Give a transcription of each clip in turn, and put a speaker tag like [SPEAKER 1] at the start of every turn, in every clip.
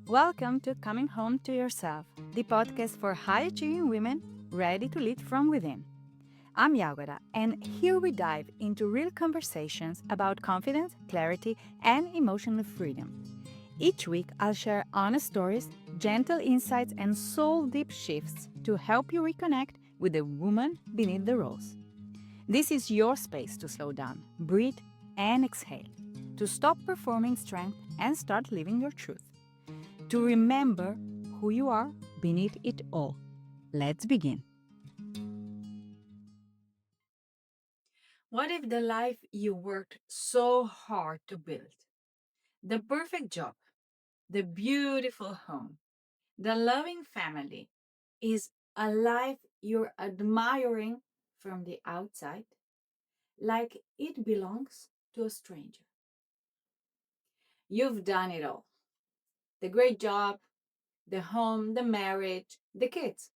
[SPEAKER 1] Welcome to Coming Home to Yourself, the podcast for high achieving women ready to lead from within. I'm Jagoda, and here we dive into real conversations about confidence, clarity, and emotional freedom. Each week, I'll share honest stories, gentle insights, and soul deep shifts to help you reconnect with the woman beneath the roles. This is your space to slow down, breathe, and exhale, to stop performing strength and start living your truth, to remember who you are beneath it all. Let's begin. What if the life you worked so hard to build, the perfect job, the beautiful home, the loving family, is a life you're admiring from the outside, like it belongs to a stranger? You've done it all: the great job, the home, the marriage, the kids.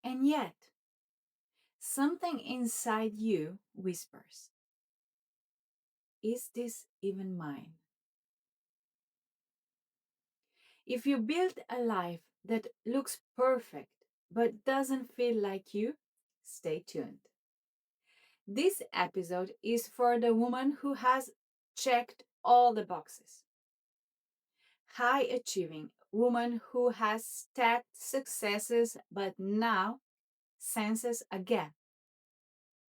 [SPEAKER 1] And yet, something inside you whispers, is this even mine? If you build a life that looks perfect but doesn't feel like you, stay tuned. This episode is for the woman who has checked all the boxes. High achieving woman who has stacked successes but now senses a gap.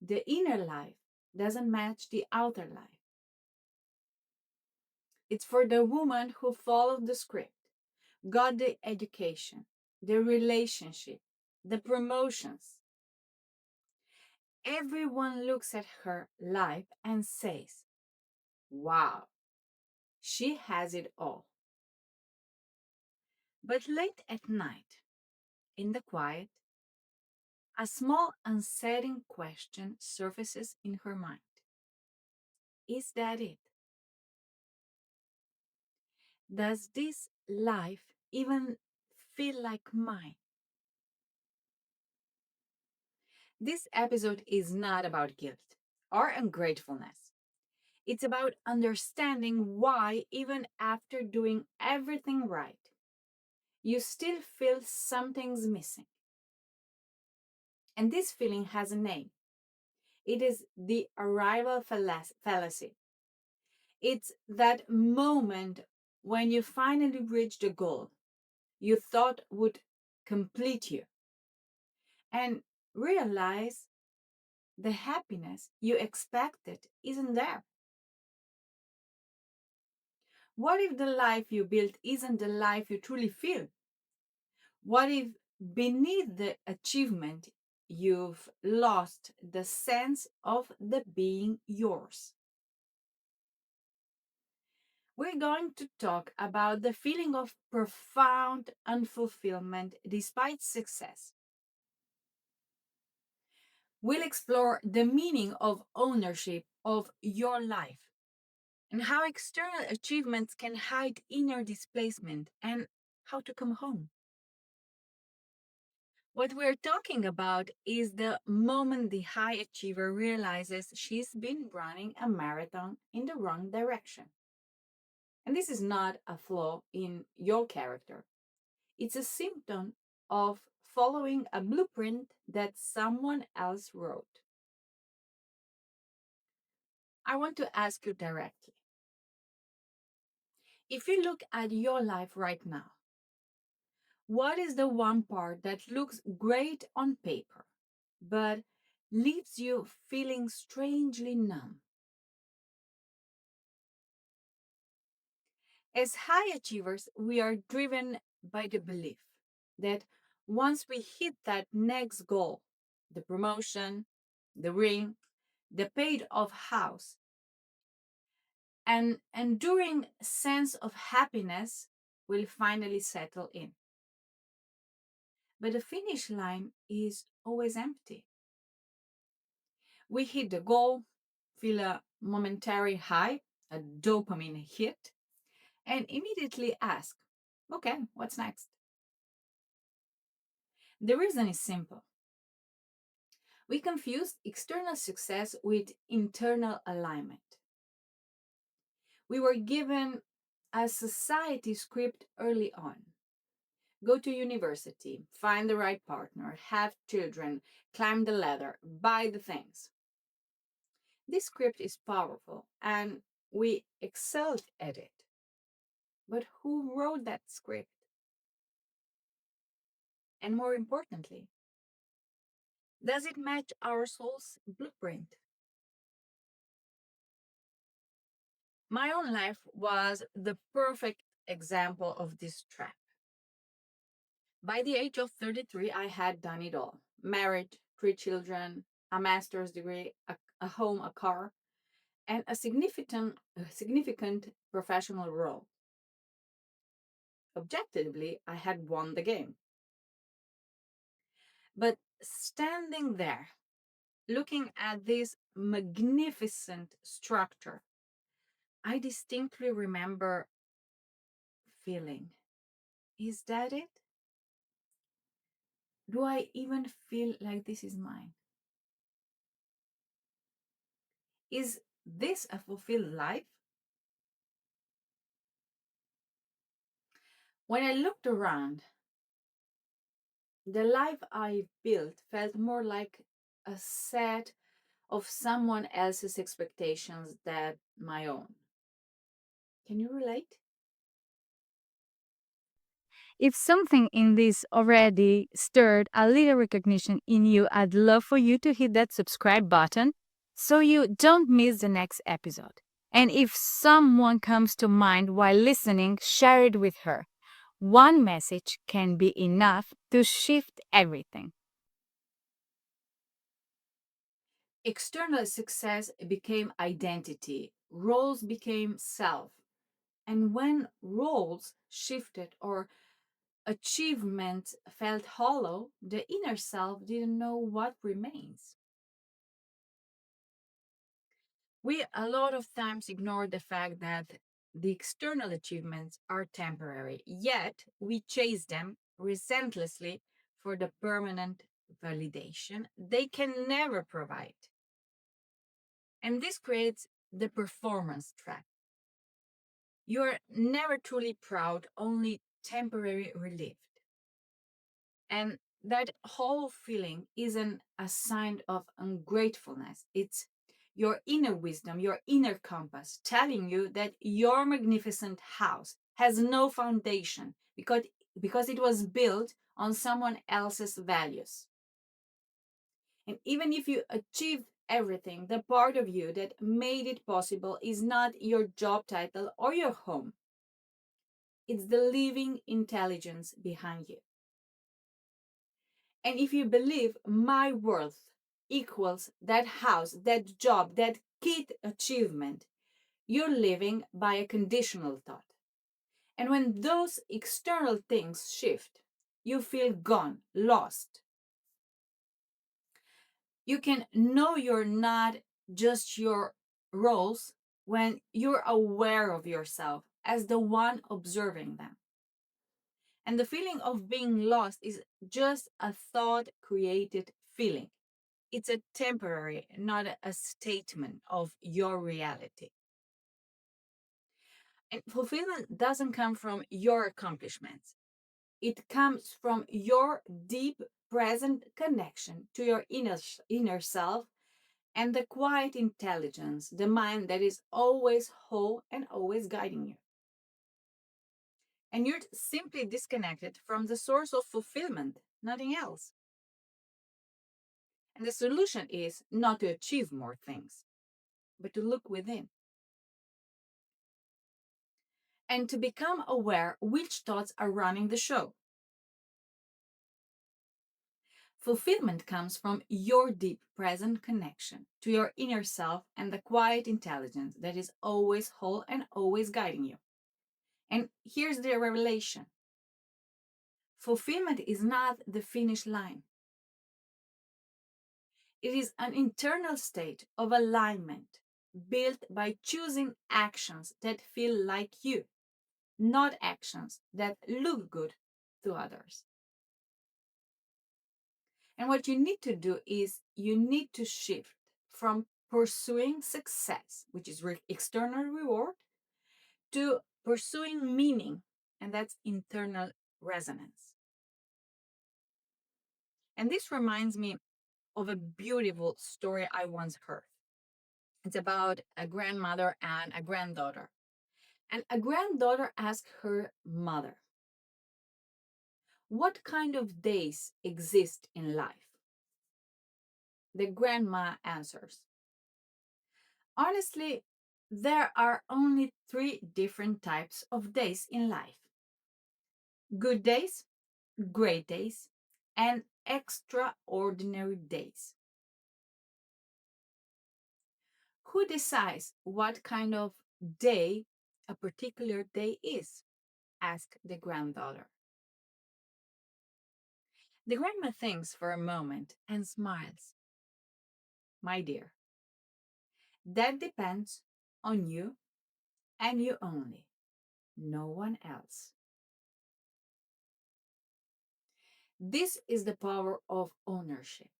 [SPEAKER 1] The inner life doesn't match the outer life. It's for the woman who followed the script, got the education, the relationship, the promotions. Everyone looks at her life and says, wow, she has it all. But late at night, in the quiet, a small unsettling question surfaces in her mind. Is that it? Does this life even feel like mine? This episode is not about guilt or ungratefulness. It's about understanding why, even after doing everything right, you still feel something's missing. And this feeling has a name. It is the arrival fallacy. It's that moment when you finally reach the goal you thought would complete you and realize the happiness you expected isn't there. What if the life you built isn't the life you truly feel? What if beneath the achievement you've lost the sense of the being yours? We're going to talk about the feeling of profound unfulfillment despite success. We'll explore the meaning of ownership of your life and how external achievements can hide inner displacement and how to come home. What we're talking about is the moment the high achiever realizes she's been running a marathon in the wrong direction. And this is not a flaw in your character, it's a symptom of following a blueprint that someone else wrote. I want to ask you directly, if you look at your life right now, what is the one part that looks great on paper, but leaves you feeling strangely numb? As high achievers, we are driven by the belief that once we hit that next goal, the promotion, the ring, the paid off house, an enduring sense of happiness will finally settle in. But the finish line is always empty. We hit the goal, feel a momentary high, a dopamine hit, and immediately ask, okay, what's next? The reason is simple. We confuse external success with internal alignment. We were given a society script early on. Go to university, find the right partner, have children, climb the ladder, buy the things. This script is powerful and we excelled at it. But who wrote that script? And more importantly, does it match our soul's blueprint? My own life was the perfect example of this trap. By the age of 33, I had done it all: married, three children, a master's degree, a home, a car, and a significant professional role. Objectively, I had won the game. But standing there, looking at this magnificent structure, I distinctly remember feeling, is that it? Do I even feel like this is mine? Is this a fulfilled life? When I looked around, the life I built felt more like a set of someone else's expectations than my own. Can you relate? If something in this already stirred a little recognition in you, I'd love for you to hit that subscribe button so you don't miss the next episode. And if someone comes to mind while listening, share it with her. One message can be enough to shift everything. External success became identity, roles became self. And when roles shifted or achievement felt hollow, the inner self didn't know what remains. We a lot of times ignore the fact that the external achievements are temporary, yet we chase them relentlessly for the permanent validation they can never provide. And this creates the performance trap. You're never truly proud, only temporary relieved. And that whole feeling isn't a sign of ungratefulness. It's your inner wisdom, your inner compass telling you that your magnificent house has no foundation because it was built on someone else's values. And even if you achieved everything, the part of you that made it possible is not your job title or your home. It's the living intelligence behind you. And if you believe my worth equals that house, that job, that kid achievement, you're living by a conditional thought. And when those external things shift, you feel gone, lost. You can know you're not just your roles when you're aware of yourself as the one observing them. And the feeling of being lost is just a thought created feeling. It's a temporary, not a statement of your reality. And fulfillment doesn't come from your accomplishments, it comes from your deep present connection to your inner self and the quiet intelligence, the mind that is always whole and always guiding you. And you're simply disconnected from the source of fulfillment, nothing else. And the solution is not to achieve more things, but to look within and to become aware which thoughts are running the show. Fulfillment comes from your deep present connection to your inner self and the quiet intelligence that is always whole and always guiding you. And here's the revelation: fulfillment is not the finish line, it is an internal state of alignment built by choosing actions that feel like you, not actions that look good to others. And what you need to do is you need to shift from pursuing success, which is external reward, to pursuing meaning, and that's internal resonance. And this reminds me of a beautiful story I once heard. It's about a grandmother and a granddaughter. And a granddaughter asked her mother, "What kind of days exist in life?" The grandma answers, "Honestly, there are only three different types of days in life: good days, great days, and extraordinary days." Who decides what kind of day a particular day is? Asked the granddaughter. The grandma thinks for a moment and smiles. "My dear, that depends on you and you only, no one else." This is the power of ownership.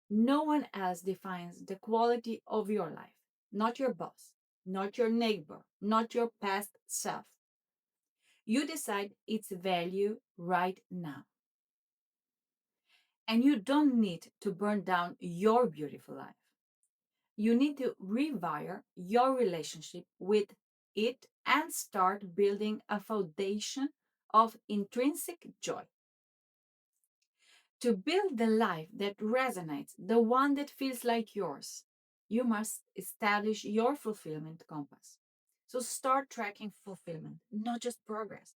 [SPEAKER 1] No one else defines the quality of your life, not your boss, not your neighbor, not your past self. You decide its value right now. And you don't need to burn down your beautiful life. You need to rewire your relationship with it and start building a foundation of intrinsic joy. To build the life that resonates, the one that feels like yours, you must establish your fulfillment compass. So start tracking fulfillment, not just progress.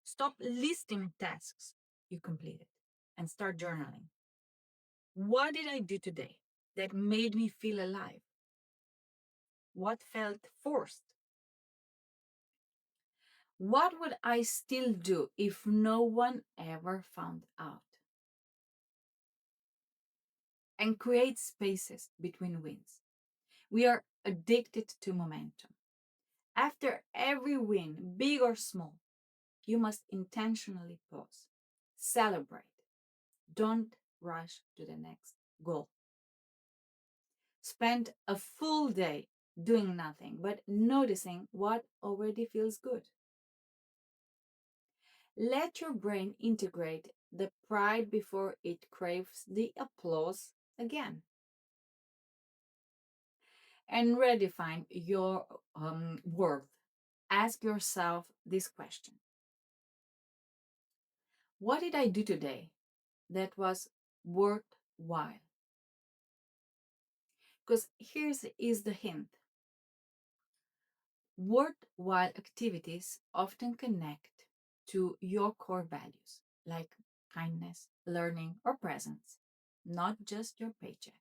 [SPEAKER 1] Stop listing tasks you completed and start journaling. What did I do today that made me feel alive? What felt forced? What would I still do if no one ever found out? And create spaces between wins. We are addicted to momentum. After every win, big or small, you must intentionally pause, celebrate. Don't rush to the next goal. Spend a full day doing nothing but noticing what already feels good. Let your brain integrate the pride before it craves the applause again. And redefine your worth. Ask yourself this question: what did I do today that was worthwhile? Because here's is the hint. Worthwhile activities often connect to your core values, like kindness, learning, or presence, not just your paycheck.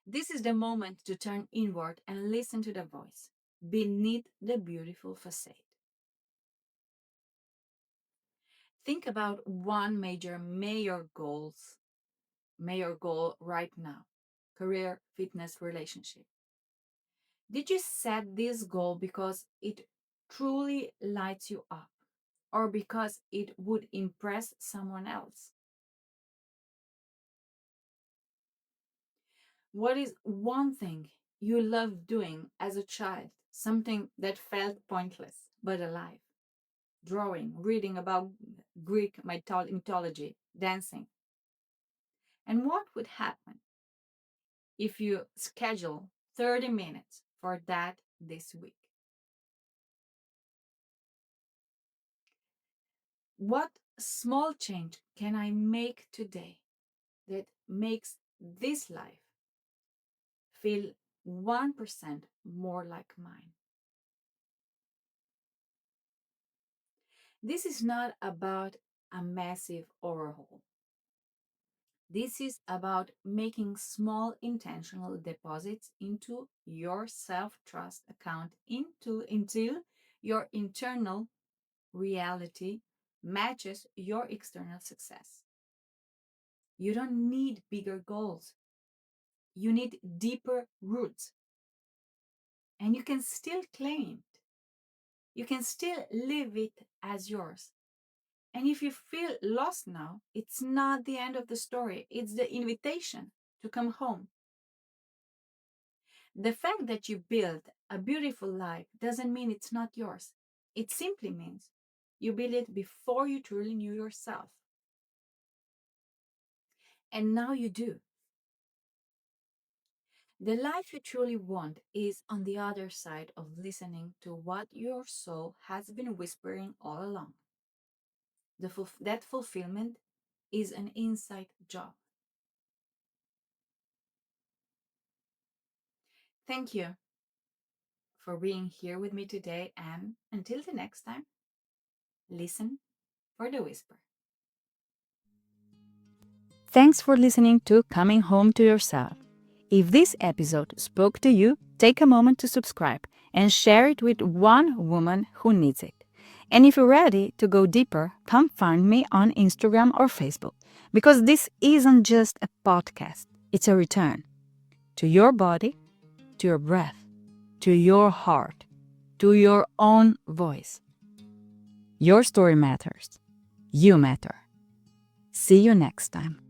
[SPEAKER 1] This is the moment to turn inward and listen to the voice beneath the beautiful facade. Think about one major goal right now: career, fitness, relationship. Did you set this goal because it truly lights you up or because it would impress someone else? What is one thing you loved doing as a child, something that felt pointless but alive? Drawing, reading about Greek mythology, dancing. And what would happen if you schedule 30 minutes for that this week? What small change can I make today that makes this life feel 1% more like mine? This is not about a massive overhaul. This is about making small intentional deposits into your self-trust account until your internal reality matches your external success. You don't need bigger goals. You need deeper roots. And you can still claim it. You can still live it as yours. And if you feel lost now, it's not the end of the story. It's the invitation to come home. The fact that you build a beautiful life doesn't mean it's not yours. It simply means you built it before you truly knew yourself. And now you do. The life you truly want is on the other side of listening to what your soul has been whispering all along. That fulfillment is an inside job. Thank you for being here with me today, and until the next time, listen for the whisper. Thanks for listening to Coming Home to Yourself. If this episode spoke to you, take a moment to subscribe and share it with one woman who needs it. And if you're ready to go deeper, come find me on Instagram or Facebook, because this isn't just a podcast, it's a return to your body, to your breath, to your heart, to your own voice. Your story matters. You matter. See you next time.